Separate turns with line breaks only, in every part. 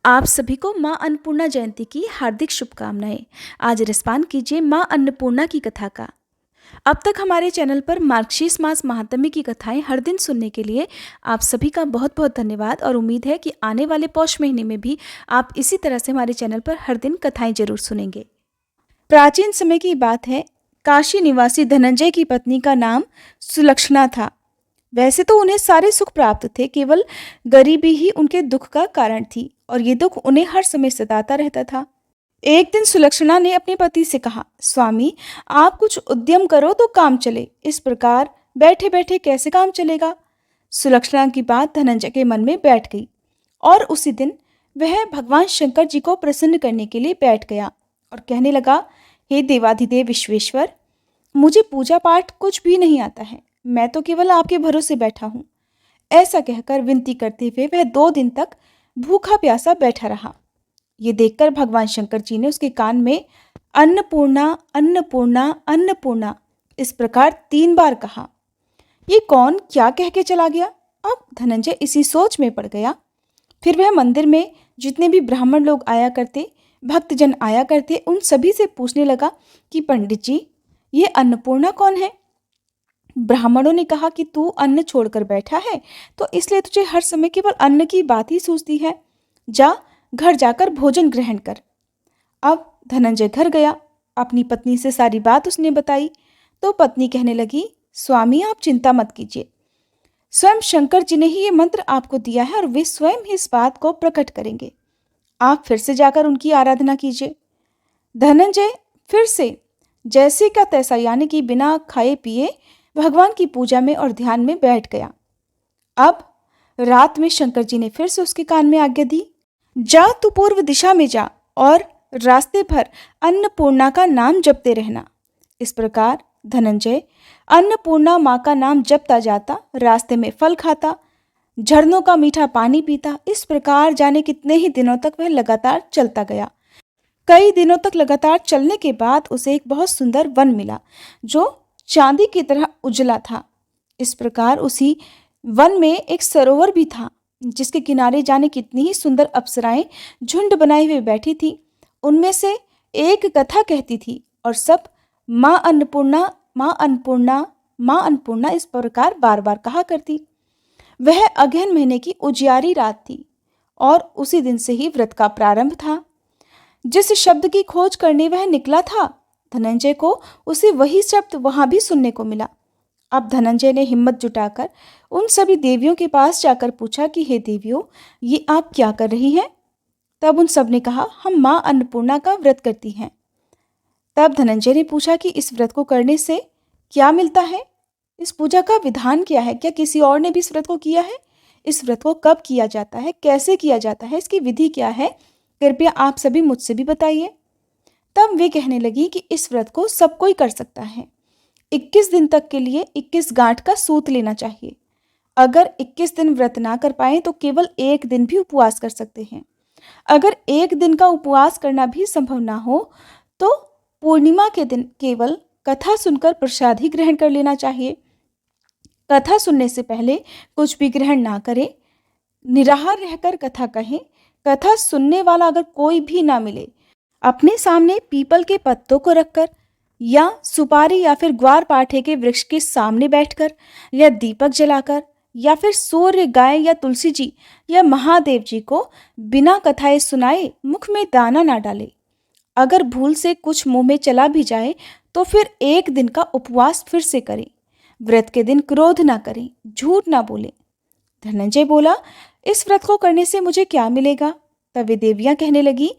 आप सभी को माँ अन्नपूर्णा जयंती की हार्दिक शुभकामनाएं। आज रिस्पान कीजिए माँ अन्नपूर्णा की कथा का। अब तक हमारे चैनल पर मार्गशीर्ष मास महात्म्य की कथाएं हर दिन सुनने के लिए आप सभी का बहुत बहुत धन्यवाद और उम्मीद है कि आने वाले पौष महीने में भी आप इसी तरह से हमारे चैनल पर हर दिन कथाएं जरूर सुनेंगे। प्राचीन समय की बात है। काशी निवासी धनंजय की पत्नी का नाम सुलक्षणा था। वैसे तो उन्हें सारे सुख प्राप्त थे, केवल गरीबी ही उनके दुख का कारण थी और ये दुख उन्हें हर समय सताता रहता था। एक दिन सुलक्षणा ने अपने पति से कहा, स्वामी आप कुछ उद्यम करो तो काम चले, इस प्रकार बैठे बैठे कैसे काम चलेगा। सुलक्षणा की बात धनंजय के मन में बैठ गई और उसी दिन वह भगवान शंकर जी को प्रसन्न करने के लिए बैठ गया और कहने लगा, हे देवाधिदेव विश्वेश्वर, मुझे पूजा पाठ कुछ भी नहीं आता है, मैं तो केवल आपके भरोसे बैठा हूँ। ऐसा कहकर विनती करते हुए वह 2 दिन तक भूखा प्यासा बैठा रहा। ये देखकर भगवान शंकर जी ने उसके कान में अन्नपूर्णा अन्नपूर्णा अन्नपूर्णा इस प्रकार 3 बार कहा। ये कौन क्या कह के चला गया। अब धनंजय इसी सोच में पड़ गया। फिर वह मंदिर में जितने भी ब्राह्मण लोग आया करते, भक्तजन आया करते, उन सभी से पूछने लगा कि पंडित जी, ये अन्नपूर्णा कौन है। ब्राह्मणों ने कहा कि तू अन्न छोड़कर बैठा है तो इसलिए तुझे हर समय केवल अन्न की बात ही सूझती है। जा घर जाकर भोजन ग्रहण कर। अब धनंजय घर गया, अपनी पत्नी से सारी बात उसने बताई तो पत्नी कहने लगी, स्वामी आप चिंता मत कीजिए, स्वयं शंकर जी ने ही ये मंत्र आपको दिया है और वे स्वयं ही इस बात को प्रकट करेंगे। आप फिर से जाकर उनकी आराधना कीजिए। धनंजय फिर से जैसे का तैसा, यानी कि बिना खाए पिए भगवान की पूजा में और ध्यान में बैठ गया। अब रात में शंकर जी ने फिर से उसके कान में आज्ञा दी, जा तू पूर्व दिशा में जा और रास्ते भर अन्नपूर्णा का नाम जपते रहना। इस प्रकार धनंजय अन्नपूर्णा माँ का नाम जपता जाता, रास्ते में फल खाता, झरनों का मीठा पानी पीता। इस प्रकार जाने कितने ही दिनों तक वह लगातार चलता गया। कई दिनों तक लगातार चलने के बाद उसे एक बहुत सुंदर वन मिला जो चांदी की तरह उजला था। इस प्रकार उसी वन में एक सरोवर भी था जिसके किनारे जाने कितनी ही सुंदर अप्सराएं झुंड बनाए हुए बैठी थी। उनमें से एक कथा कहती थी और सब माँ अन्नपूर्णा माँ अन्नपूर्णा माँ अन्नपूर्णा इस प्रकार बार बार कहा करती। वह अगहन महीने की उजियारी रात थी और उसी दिन से ही व्रत का प्रारंभ था। जिस शब्द की खोज करने वह निकला था, धनंजय को उसे वही शब्द वहां भी सुनने को मिला। अब धनंजय ने हिम्मत जुटाकर उन सभी देवियों के पास जाकर पूछा कि हे देवियों, ये आप क्या कर रही हैं। तब उन सब ने कहा, हम माँ अन्नपूर्णा का व्रत करती हैं। तब धनंजय ने पूछा कि इस व्रत को करने से क्या मिलता है, इस पूजा का विधान क्या है, क्या किसी और ने भी इस व्रत को किया है, इस व्रत को कब किया जाता है, कैसे किया जाता है, इसकी विधि क्या है, कृपया आप सभी मुझसे भी बताइए। तब वे कहने लगी कि इस व्रत को सब कोई कर सकता है। 21 दिन तक के लिए 21 गांठ का सूत लेना चाहिए। अगर 21 दिन व्रत ना कर पाए तो केवल 1 दिन भी उपवास कर सकते हैं। अगर 1 दिन का उपवास करना भी संभव ना हो तो पूर्णिमा के दिन केवल कथा सुनकर प्रसाद ही ग्रहण कर लेना चाहिए। कथा सुनने से पहले कुछ भी ग्रहण ना करें, निराहार रहकर कथा कहें। कथा सुनने वाला अगर कोई भी ना मिले, अपने सामने पीपल के पत्तों को रखकर या सुपारी या फिर ग्वार पाठे के वृक्ष के सामने बैठकर या दीपक जलाकर या फिर सूर्य, गाय या तुलसी जी या महादेव जी को बिना कथाएं सुनाए मुख में दाना ना डाले। अगर भूल से कुछ मुंह में चला भी जाए तो फिर 1 दिन का उपवास फिर से करें। व्रत के दिन क्रोध ना करें, झूठ ना बोले। धनंजय बोला, इस व्रत को करने से मुझे क्या मिलेगा। तब वे देवियां कहने लगी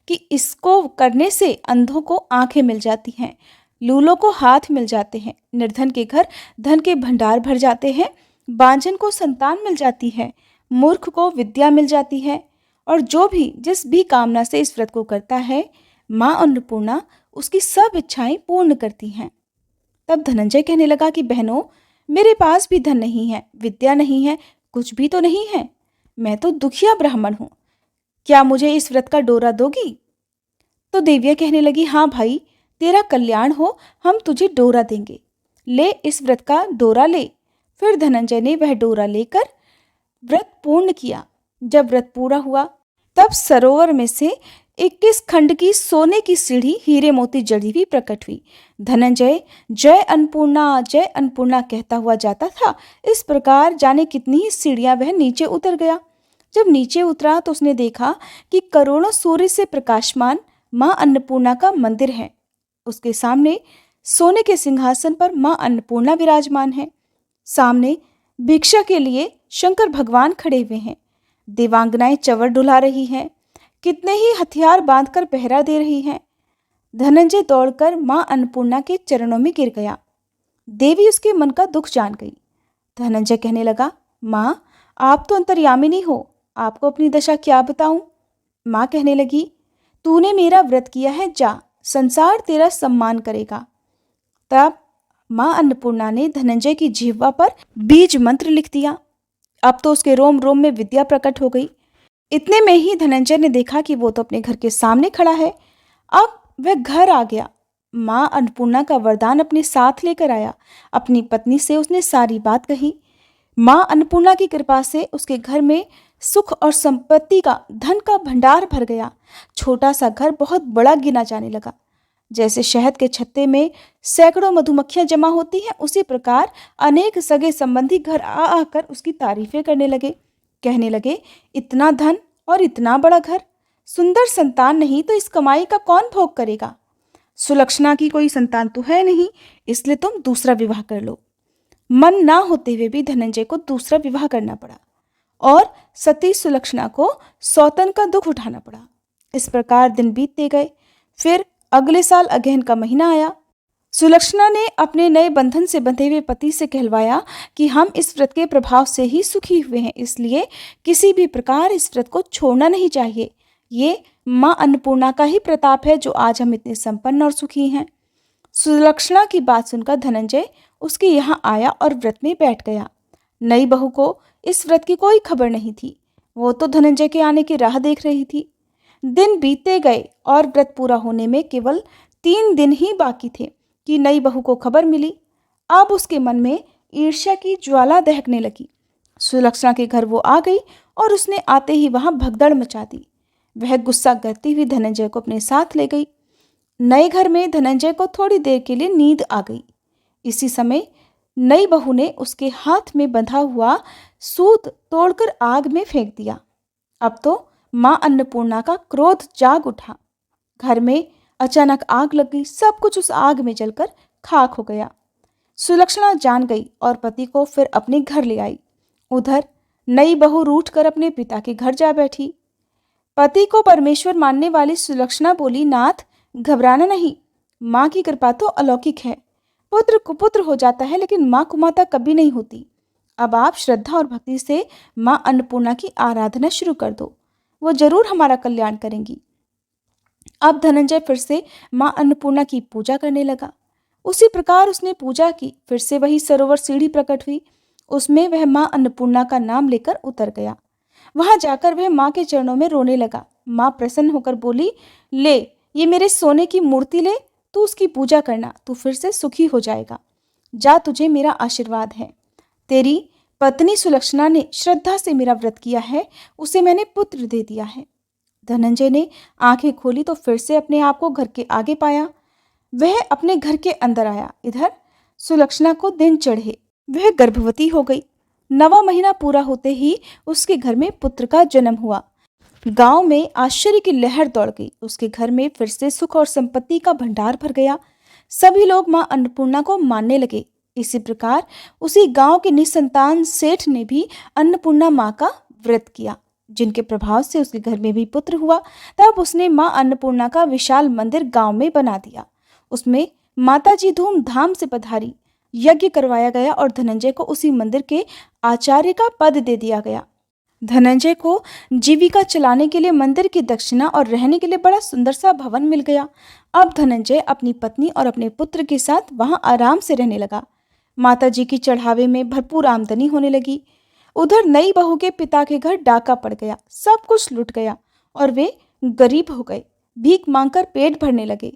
कि इसको करने से अंधों को आंखें मिल जाती हैं, लूलों को हाथ मिल जाते हैं, निर्धन के घर धन के भंडार भर जाते हैं, बांझन को संतान मिल जाती है, मूर्ख को विद्या मिल जाती है, और जो भी जिस भी कामना से इस व्रत को करता है, माँ अन्नपूर्णा उसकी सब इच्छाएं पूर्ण करती हैं। तब धनंजय कहने लगा कि बहनों, मेरे पास भी धन नहीं है, विद्या नहीं है, कुछ भी तो नहीं है, मैं तो दुखिया ब्राह्मण हूँ, क्या मुझे इस व्रत का डोरा दोगी। तो देवियां कहने लगी, हाँ भाई, तेरा कल्याण हो, हम तुझे डोरा देंगे, ले इस व्रत का डोरा ले। फिर धनंजय ने वह डोरा लेकर व्रत पूर्ण किया। जब व्रत पूरा हुआ तब सरोवर में से 21 खंड की सोने की सीढ़ी हीरे मोती जड़ी हुई प्रकट हुई। धनंजय जय अन्नपूर्णा कहता हुआ जाता था। इस प्रकार जाने कितनी ही सीढ़ियां वह नीचे उतर गया। जब नीचे उतरा तो उसने देखा कि करोड़ों सूर्य से प्रकाशमान मां अन्नपूर्णा का मंदिर है। उसके सामने सोने के सिंहासन पर मां अन्नपूर्णा विराजमान है। सामने भिक्षा के लिए शंकर भगवान खड़े हुए हैं। देवांगनाएं चंवर डुला रही हैं। कितने ही हथियार बांधकर पहरा दे रही हैं। धनंजय दौड़कर मां अन्नपूर्णा के चरणों में गिर गया। देवी उसके मन का दुख जान गई। धनंजय कहने लगा, मां, आप तो अंतर्यामिनी हो, आपको अपनी दशा क्या बताऊं। मां कहने लगी, तूने मेरा व्रत किया है, जा, संसार तेरा सम्मान करेगा। तब मां अन्नपूर्णा ने धनंजय की जिह्वा पर बीज मंत्र लिख दिया। अब तो उसके रोम रोम में विद्या प्रकट हो गई। इतने में ही धनंजय ने देखा कि वो तो अपने घर के सामने खड़ा है। अब वह घर आ गया। मां अन्नपूर्णा का वरदान अपने साथ लेकर आया। अपनी पत्नी से उसने सारी बात कही। मां अन्नपूर्णा की कृपा से उसके घर में सुख और संपत्ति का, धन का भंडार भर गया। छोटा सा घर बहुत बड़ा गिना जाने लगा। जैसे शहद के छत्ते में सैकड़ों मधुमक्खियां जमा होती हैं, उसी प्रकार अनेक सगे संबंधी घर आ आकर उसकी तारीफें करने लगे। कहने लगे, इतना धन और इतना बड़ा घर, सुंदर संतान नहीं तो इस कमाई का कौन भोग करेगा। सुलक्षणा की कोई संतान तो है नहीं, इसलिए तुम दूसरा विवाह कर लो। मन ना होते हुए भी धनंजय को दूसरा विवाह करना पड़ा और सती सुलक्षणा को सौतन का दुख उठाना पड़ा। इस प्रकार दिन बीतते गए। फिर अगले साल अगहन का महीना आया। सुलक्षणा ने अपने नए बंधन से बंधे हुए पति से कहलवाया कि हम इस व्रत के प्रभाव से ही सुखी हुए हैं, इसलिए किसी भी प्रकार इस व्रत को छोड़ना नहीं चाहिए। ये मां अन्नपूर्णा का ही प्रताप है जो आज हम इतने संपन्न और सुखी हैं। सुलक्षणा की बात सुनकर धनंजय उसके यहाँ आया और व्रत में बैठ गया। नई बहू को इस व्रत की कोई खबर नहीं थी। वो तो धनंजय के आने की राह देख रही थी। दिन बीतते गए और व्रत पूरा होने में केवल 3 दिन ही बाकी थे कि नई बहू को खबर मिली। अब उसके मन में ईर्ष्या की ज्वाला दहकने लगी। सुलक्षणा के घर वो आ गई और उसने आते ही वहां भगदड़ मचा दी। वह गुस्सा करती हुई धनंजय को अपने साथ ले गई। नए घर में धनंजय को थोड़ी देर के लिए नींद आ गई। इसी समय नई बहू ने उसके हाथ में बंधा हुआ सूत तोड़कर आग में फेंक दिया। अब तो मां अन्नपूर्णा का क्रोध जाग उठा। घर में अचानक आग लग गई। सब कुछ उस आग में जलकर खाक हो गया। सुलक्षणा जान गई और पति को फिर अपने घर ले आई। उधर नई बहू रूठ कर अपने पिता के घर जा बैठी। पति को परमेश्वर मानने वाली सुलक्षणा बोली, नाथ, घबराना नहीं, माँ की कृपा तो अलौकिक है। पुत्र कुपुत्र हो जाता है लेकिन माँ कुमाता कभी नहीं होती। अब आप श्रद्धा और भक्ति से माँ अन्नपूर्णा की आराधना शुरू कर दो, वो जरूर हमारा कल्याण करेंगी। अब धनंजय फिर से मां अन्नपूर्णा की पूजा करने लगा। उसी प्रकार उसने पूजा की। फिर से वही सरोवर सीढ़ी प्रकट हुई। उसमें वह मां अन्नपूर्णा का नाम लेकर उतर गया। वहां जाकर वह मां के चरणों में रोने लगा। मां प्रसन्न होकर बोली, ले, ये मेरे सोने की मूर्ति ले, तू उसकी पूजा करना, तू फिर से सुखी हो जाएगा। जा, तुझे मेरा आशीर्वाद है। तेरी पत्नी सुलक्षणा ने श्रद्धा से मेरा व्रत किया है, उसे मैंने पुत्र दे दिया है। धनंजय ने आंखें खोली तो फिर से अपने आप को घर के आगे पाया। वह अपने घर के अंदर आया। इधर सुलक्षणा को दिन चढ़े। वह गर्भवती हो गई। 9वां महीना पूरा होते ही उसके घर में पुत्र का जन्म हुआ। गांव में आश्चर्य की लहर दौड़ गई। उसके घर में फिर से सुख और संपत्ति का भंडार भर गया। सभी लोग मां अन्नपूर्णा को मानने लगे। इसी प्रकार उसी गांव के निसंतान सेठ ने भी अन्नपूर्णा मां का व्रत किया, जिनके प्रभाव से उसके घर में भी पुत्र हुआ। तब उसने मां अन्नपूर्णा का विशाल मंदिर गांव में बना दिया। उसमें माताजी धूमधाम से पधारी। यज्ञ करवाया गया और धनंजय को उसी मंदिर के आचार्य का पद दे दिया गया। धनंजय को जीविका चलाने के लिए मंदिर की दक्षिणा और रहने के लिए बड़ा सुंदर सा भवन मिल गया। अब धनंजय अपनी पत्नी और अपने पुत्र के साथ वहां आराम से रहने लगा। माताजी की चढ़ावे में भरपूर आमदनी होने लगी। उधर नई बहू के पिता के घर डाका पड़ गया। सब कुछ लुट गया और वे गरीब हो गए। भीख मांगकर पेट भरने लगे।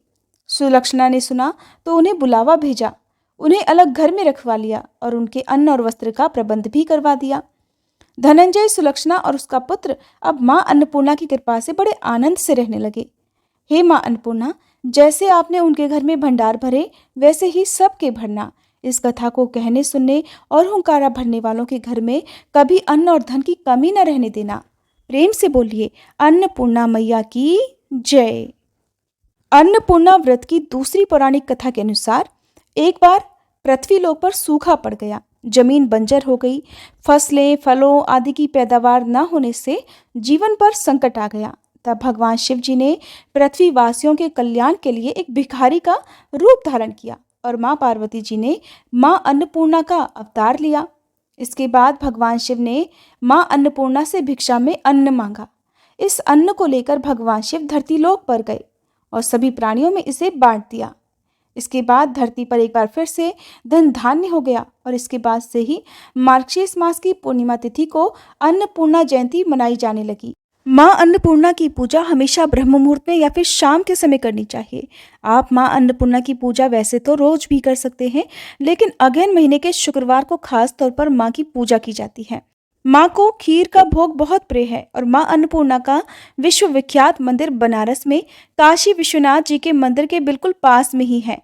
सुलक्षणा ने सुना तो उन्हें बुलावा भेजा। उन्हें अलग घर में रखवा लिया और उनके अन्न और वस्त्र का प्रबंध भी करवा दिया। धनंजय, सुलक्षणा और उसका पुत्र अब माँ अन्नपूर्णा की कृपा से बड़े आनंद से रहने लगे। हे माँ अन्नपूर्णा, जैसे आपने उनके घर में भंडार भरे, वैसे ही सबके भरना। इस कथा को कहने, सुनने और हुंकारा भरने वालों के घर में कभी अन्न और धन की कमी न रहने देना। प्रेम से बोलिए, अन्नपूर्णा मैया की जय। अन्नपूर्णा व्रत की दूसरी पौराणिक कथा के अनुसार एक बार पृथ्वीलोक पर सूखा पड़ गया। जमीन बंजर हो गई। फसलें, फलों आदि की पैदावार न होने से जीवन पर संकट आ गया। तब भगवान शिव जी ने पृथ्वीवासियों के कल्याण के लिए एक भिखारी का रूप धारण किया और माँ पार्वती जी ने माँ अन्नपूर्णा का अवतार लिया। इसके बाद भगवान शिव ने माँ अन्नपूर्णा से भिक्षा में अन्न मांगा। इस अन्न को लेकर भगवान शिव धरती लोक पर गए और सभी प्राणियों में इसे बांट दिया। इसके बाद धरती पर एक बार फिर से धन धान्य हो गया और इसके बाद से ही मार्गशीर्ष मास की पूर्णिमा तिथि को अन्नपूर्णा जयंती मनाई जाने लगी। माँ अन्नपूर्णा की पूजा हमेशा ब्रह्म मुहूर्त में या फिर शाम के समय करनी चाहिए। आप माँ अन्नपूर्णा की पूजा वैसे तो रोज भी कर सकते हैं, लेकिन अगहन महीने के शुक्रवार को खास तौर पर माँ की पूजा की जाती है। माँ को खीर का भोग बहुत प्रिय है और माँ अन्नपूर्णा का विश्वविख्यात मंदिर बनारस में काशी विश्वनाथ जी के मंदिर के बिल्कुल पास में ही है।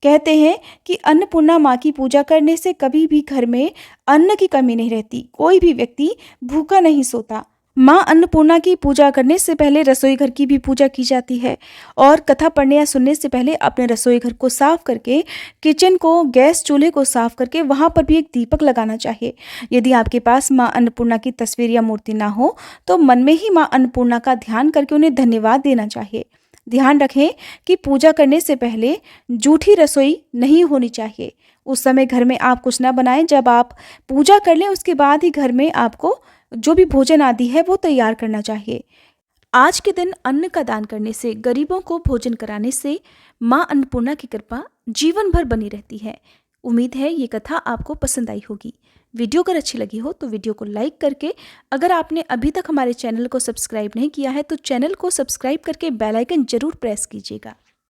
कहते हैं कि अन्नपूर्णा माँ की पूजा करने से कभी भी घर में अन्न की कमी नहीं रहती, कोई भी व्यक्ति भूखा नहीं सोता। माँ अन्नपूर्णा की पूजा करने से पहले रसोई घर की भी पूजा की जाती है और कथा पढ़ने या सुनने से पहले अपने रसोई घर को साफ करके, किचन को, गैस चूल्हे को साफ करके वहाँ पर भी एक दीपक लगाना चाहिए। यदि आपके पास माँ अन्नपूर्णा की तस्वीर या मूर्ति ना हो तो मन में ही माँ अन्नपूर्णा का ध्यान करके उन्हें धन्यवाद देना चाहिए। ध्यान रखें कि पूजा करने से पहले जूठी रसोई नहीं होनी चाहिए। उस समय घर में आप कुछ ना बनाएं। जब आप पूजा कर लें उसके बाद ही घर में आपको जो भी भोजन आदि है वो तैयार करना चाहिए। आज के दिन अन्न का दान करने से, गरीबों को भोजन कराने से माँ अन्नपूर्णा की कृपा जीवन भर बनी रहती है। उम्मीद है ये कथा आपको पसंद आई होगी। वीडियो अगर अच्छी लगी हो तो वीडियो को लाइक करके, अगर आपने अभी तक हमारे चैनल को सब्सक्राइब नहीं किया है तो चैनल को सब्सक्राइब करके बेल आइकन जरूर प्रेस कीजिएगा।